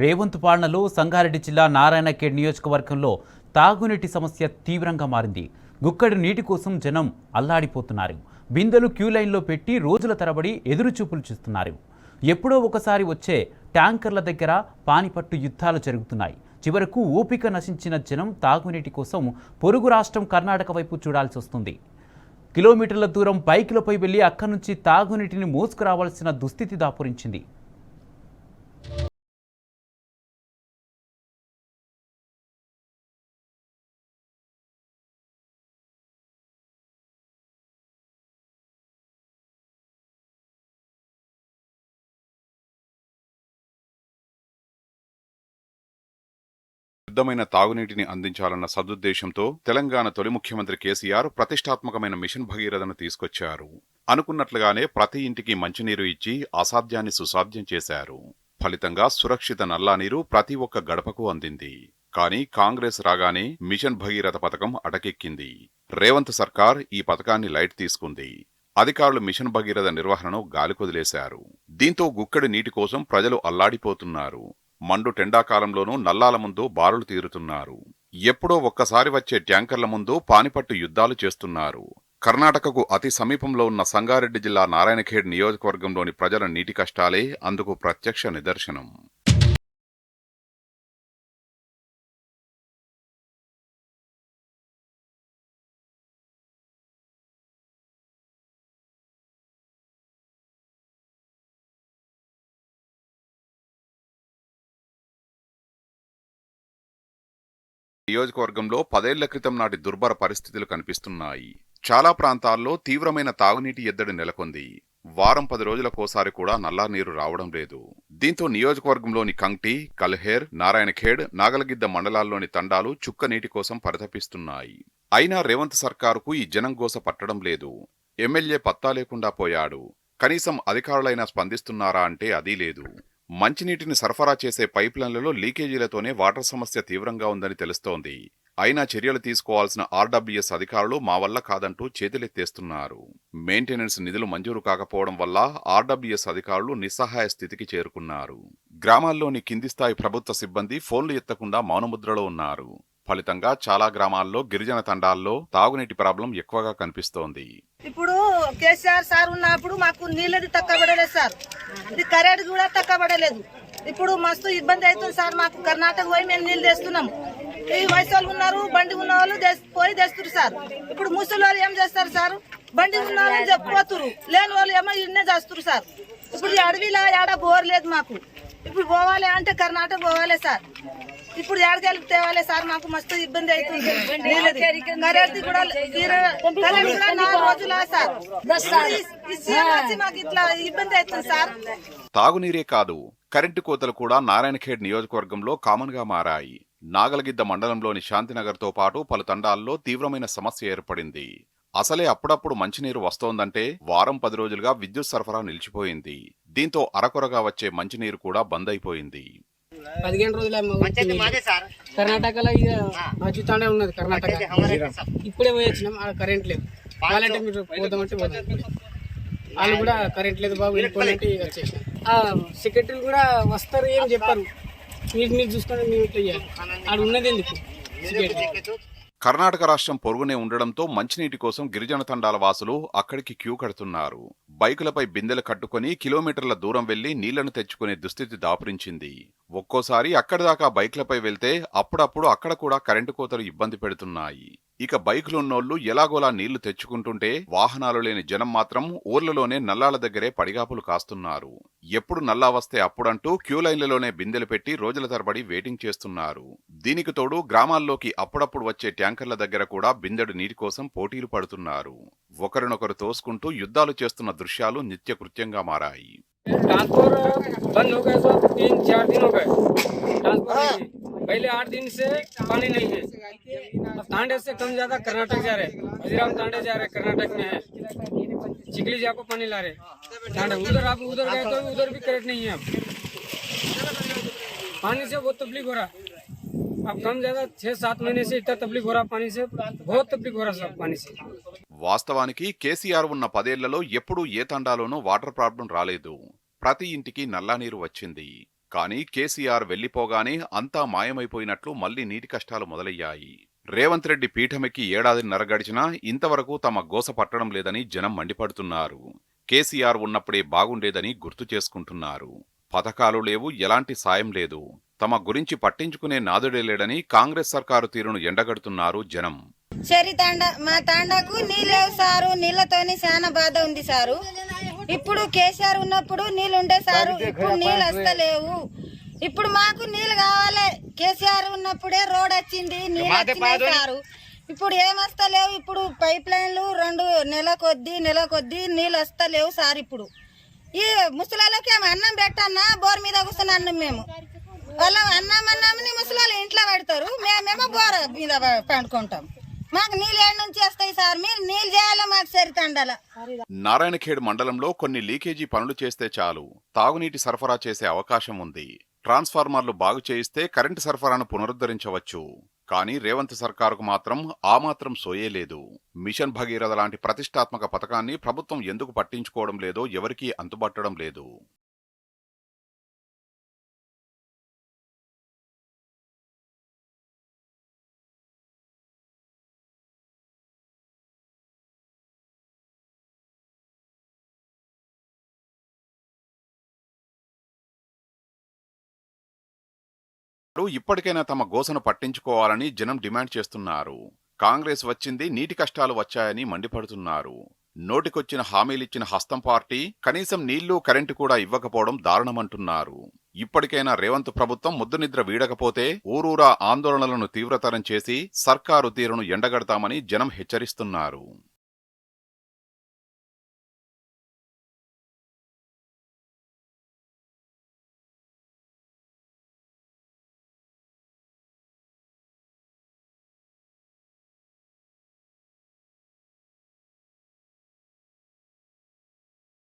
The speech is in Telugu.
రేవంత్ పాలనలో సంగారెడ్డి జిల్లా నారాయణఖేడ్ నియోజకవర్గంలో తాగునీటి సమస్య తీవ్రంగా మారింది. గుక్కడి నీటి కోసం జనం అల్లాడిపోతున్నారు. బిందెలు క్యూ లైన్లో పెట్టి రోజుల తరబడి ఎదురుచూపులు చూస్తున్నారు. ఎప్పుడో ఒకసారి వచ్చే ట్యాంకర్ల దగ్గర పానిపట్టు యుద్ధాలు జరుగుతున్నాయి. చివరకు ఓపిక నశించిన జనం తాగునీటి కోసం పొరుగు రాష్ట్రం కర్ణాటక వైపు చూడాల్సి వస్తుంది. కిలోమీటర్ల దూరం బైకులపై వెళ్లి అక్కడి నుంచి తాగునీటిని మోసుకురావాల్సిన దుస్థితి దాపురించింది. శుద్ధమైన తాగునీటిని అందించాలన్న సదుద్దేశంతో తెలంగాణ తొలి ముఖ్యమంత్రి కేసీఆర్ ప్రతిష్టాత్మకమైన మిషన్ భగీరథను తీసుకొచ్చారు. అనుకున్నట్లుగానే ప్రతి ఇంటికి మంచినీరు ఇచ్చి అసాధ్యాన్ని సుసాధ్యం చేశారు. ఫలితంగా సురక్షిత నల్లానీరు ప్రతి ఒక్క గడపకు అందింది. కానీ కాంగ్రెస్ రాగానే మిషన్ భగీరథ పథకం అటకెక్కింది. రేవంత్ సర్కార్ ఈ పథకాన్ని లైట్ తీసుకుంది. అధికారులు మిషన్ భగీరథ నిర్వహణను గాలికొదిలేశారు. దీంతో గుక్కడి నీటి కోసం ప్రజలు అల్లాడిపోతున్నారు. మండు టెండాకాలంలోనూ నల్లాల ముందు బారులు తీరుతున్నారు. ఎప్పుడో ఒక్కసారి వచ్చే ట్యాంకర్ల ముందు పానిపట్టు యుద్ధాలు చేస్తున్నారు. కర్ణాటకకు అతి సమీపంలో ఉన్న సంగారెడ్డి జిల్లా నారాయణఖేడ్ నియోజకవర్గంలోని ప్రజల నీటి కష్టాలే అందుకు ప్రత్యక్ష నిదర్శనం. నియోజకవర్గంలో 10 ఏళ్ల క్రితం నాటి దుర్భర పరిస్థితులు కనిపిస్తున్నాయి. చాలా ప్రాంతాల్లో తీవ్రమైన తాగునీటి ఎద్దడి నెలకొంది. వారం 10 రోజులకోసారి కూడా నల్లా నీరు రావడం లేదు. దీంతో నియోజకవర్గంలోని కంగ్టి, కల్హేర్, నారాయణఖేడ్, నాగలగిద్ద మండలాల్లోని తండాలు చుక్క నీటి కోసం పరితపిస్తున్నాయి. అయినా రేవంత్ సర్కారుకు ఈ జనంగోస పట్టడం లేదు. ఎమ్మెల్యే పత్తా లేకుండా పోయాడు. కనీసం అధికారులైనా స్పందిస్తున్నారా అంటే అదీ లేదు. మంచినీటిని సరఫరా చేసే పైప్లైన్లలో లీకేజీలతోనే వాటర్ సమస్య తీవ్రంగా ఉందని తెలుస్తోంది. అయినా చర్యలు తీసుకోవాల్సిన ఆర్డబ్ల్యూఎస్ అధికారులు మా వల్ల కాదంటూ చేతులెత్తేస్తున్నారు. మెయింటెనెన్స్ నిధులు మంజూరు కాకపోవడం వల్ల ఆర్డబ్ల్యూఎస్ అధికారులు నిస్సహాయ స్థితికి చేరుకున్నారు. గ్రామాల్లోని కింది స్థాయి ప్రభుత్వ సిబ్బంది ఫోన్లు ఎత్తకుండా మౌనముద్రలో ఉన్నారు. ఫలితంగా చాలా గ్రామాల్లో గిరిజన తండాల్లో తాగునీటి ప్రాబ్లం ఎక్కువగా కనిపిస్తోంది. ఇప్పుడు కేసీఆర్ సార్ ఉన్నప్పుడు మాకు నీళ్ళది తక్కబడలేదు సార్, ఇది కరెంట్ కూడా తక్కబడలేదు. ఇప్పుడు మస్తు ఇబ్బంది అవుతుంది సార్. మాకు కర్ణాటక పోయి మేము నీళ్ళు తెస్తున్నాం. ఈ వయసు వాళ్ళు ఉన్నారు, బండి ఉన్న వాళ్ళు పోయి తెస్తారు సార్. ఇప్పుడు ముసలి వాళ్ళు ఏం చేస్తారు సార్? బండి ఉన్న వాళ్ళు చెప్పిపోతురు, లేని వాళ్ళు ఏమో ఇన్నే చేస్తారు సార్. ఇప్పుడు ఈ అడవిలో ఏడ బోర్ లేదు మాకు. ఇప్పుడు పోవాలి అంటే కర్ణాటక పోవాలి సార్. ఇప్పుడు ఏడకెళ్ళి తేవాలి సార్. మాకు మస్తు ఇబ్బంది అవుతుంది. కరెంట్ కూడా 4 రోజుల సార్. మాకు ఇట్లా ఇబ్బంది అవుతుంది సార్. తాగునీరే కాదు, కరెంటు కోతలు కూడా నారాయణఖేడ్ నియోజకవర్గంలో కామన్ గా మారాయి. నాగలగిద్ద మండలంలోని శాంతినగర్తో పాటు పలు తండాల్లో తీవ్రమైన సమస్య ఏర్పడింది. అసలే అప్పుడప్పుడు మంచినీరు వస్తోందంటే వారం 10 రోజులుగా విద్యుత్ సరఫరా నిలిచిపోయింది. దీంతో అరకొరగా వచ్చే మంచినీరు కూడా బంద్ అయిపోయింది. 15 రోజులు కర్ణాటకలో అచ్యుతానే ఉన్నది. కర్ణాటక ఇప్పుడే పోయి వచ్చినాం. కరెంట్ లేదు. కావాలంటే మీరు పోదామంటే పోదాం. వాళ్ళు కూడా కరెంట్ లేదు బాబు వెళ్ళిపోవాలంటే వచ్చేసాం. సెక్రటరీలు కూడా వస్తారు, ఏం చెప్పారు, మీరు చూసుకొని మేము ఇట్లా చేయాలి. ఆడు ఉన్నది ఎందుకు? కర్ణాటక రాష్ట్రం పొరుగునే ఉండడంతో మంచినీటి కోసం గిరిజన తండాల వాసులు అక్కడికి క్యూ కడుతున్నారు. బైకులపై బిందెలు కట్టుకుని కిలోమీటర్ల దూరం వెళ్లి నీళ్లను తెచ్చుకునే దుస్థితి దాపురించింది. ఒక్కోసారి అక్కడిదాకా బైక్లపై వెళ్తే అప్పుడప్పుడు అక్కడ కూడా కరెంటు కోతలు ఇబ్బంది పెడుతున్నాయి. ఇక బైకులున్నోళ్లు ఎలాగోలా నీళ్లు తెచ్చుకుంటుంటే వాహనాలు లేని జనం మాత్రం ఊర్లలోనే నల్లాల దగ్గరే పడిగాపులు కాస్తున్నారు. ఎప్పుడు నల్లా వస్తే అప్పుడంటూ క్యూ లైన్లలోనే బిందెలు పెట్టి రోజుల తరబడి వెయిటింగ్ చేస్తున్నారు. దీనికి తోడు గ్రామాల్లోకి అప్పుడప్పుడు వచ్చే ట్యాంకర్ల దగ్గర కూడా బిందెడు నీటి కోసం పోటీలు పడుతున్నారు. ఒకరినొకరు తోసుకుంటూ యుద్ధాలు చేస్తున్న దృశ్యాలు నిత్యకృత్యంగా మారాయి. पहले 8 दिन से पानी नहीं है. अब तांडे से कम ज्यादा कर्नाटक जा रहे, हजीराम तांडे जा रहे, कर्नाटक में है. चिखली जाको पानी ला रहे तांडे. उधर आप उधर गए तो उधर भी करेक्ट नहीं है. अब पानी से बहुत तकलीफ हो रहा. अब कम ज्यादा 6-7 महीने से इतना तकलीफ हो रहा. पानी से बहुत तकलीफ हो रहा सब पानी से. వాస్తవానికి కేసీఆర్ ఉన్న 10 ఏళ్లలో ఎప్పుడూ ఏ తండాలోనూ వాటర్ ప్రాబ్లం రాలేదు. ప్రతి ఇంటికి నల్లా నీరు వచ్చింది. కానీ కేసీఆర్ వెళ్లిపోగానే అంతా మాయమైపోయినట్లు మళ్లీ నీటి కష్టాలు మొదలయ్యాయి. రేవంత్ రెడ్డి పీఠమెక్కి ఏడాదిన్నర గడిచినా ఇంతవరకు తమ గోస పట్టడం లేదని జనం మండిపడుతున్నారు. కేసీఆర్ ఉన్నప్పుడే బాగుండేదని గుర్తు చేసుకుంటున్నారు. పథకాలు లేవు, ఎలాంటి సాయం లేదు, తమ గురించి పట్టించుకునే నాదుడే లేడని కాంగ్రెస్ సర్కారు తీరును ఎండగడుతున్నారు జనం. మా తాండాకు నీళ్ళేవు సారు, నీళ్లతోని చాలా బాధ ఉంది సారు. ఇప్పుడు కేసీఆర్ ఉన్నప్పుడు నీళ్ళు ఉండే సారు, ఇప్పుడు నీళ్ళు వస్తలేవు. ఇప్పుడు మాకు నీళ్ళు కావాలి. కేసీఆర్ ఉన్నప్పుడే రోడ్ వచ్చింది, నీళ్ళు వచ్చినాయి సారు. ఇప్పుడు ఏమొస్తలేవు. ఇప్పుడు పైప్ లైన్లు 2 నెల కొద్దీ నీళ్ళు వస్తలేవు సార్. ఇప్పుడు ఈ ముసలాళ్ళకి ఏమో అన్నం పెట్టన్నా బోర్ మీద కూర్చుని అన్నం మేము వాళ్ళ అన్నామని ముసలాళ్ళు ఇంట్లో పెడతారు, మేమేమో బోర్ మీద పండుకుంటాం. మాకు నీళ్ళు ఏడు నుంచి వస్తాయి సార్, మీరు నీళ్ళు చేయాలి మాకు సరితండాల. నారాయణఖేడ్ మండలంలో కొన్ని లీకేజీ పనులు చేస్తే చాలు తాగునీటి సరఫరా చేసే అవకాశం ఉంది. ట్రాన్స్ఫార్మర్లు బాగు చేయిస్తే కరెంటు సరఫరాను పునరుద్ధరించవచ్చు. కానీ రేవంత్ సర్కారుకు మాత్రం ఆ మాత్రం సోయేలేదు. మిషన్ భగీరథ లాంటి ప్రతిష్టాత్మక పథకాన్ని ప్రభుత్వం ఎందుకు పట్టించుకోవడం లేదో ఎవరికీ అంతుబట్టడం లేదు. ఇప్పటికైనా తమ గోసను పట్టించుకోవాలని జనం డిమాండ్ చేస్తున్నారు. కాంగ్రెస్ వచ్చింది నీటి కష్టాలు వచ్చాయని మండిపడుతున్నారు. నోటికొచ్చిన హామీలిచ్చిన హస్తం పార్టీ కనీసం నీళ్లు కరెంటు కూడా ఇవ్వకపోవడం దారుణమంటున్నారు. ఇప్పటికైనా రేవంత్ ప్రభుత్వం ముద్దునిద్ర వీడకపోతే ఊరూరా ఆందోళనలను తీవ్రతరం చేసి సర్కారు తీరును ఎండగడతామని జనం హెచ్చరిస్తున్నారు.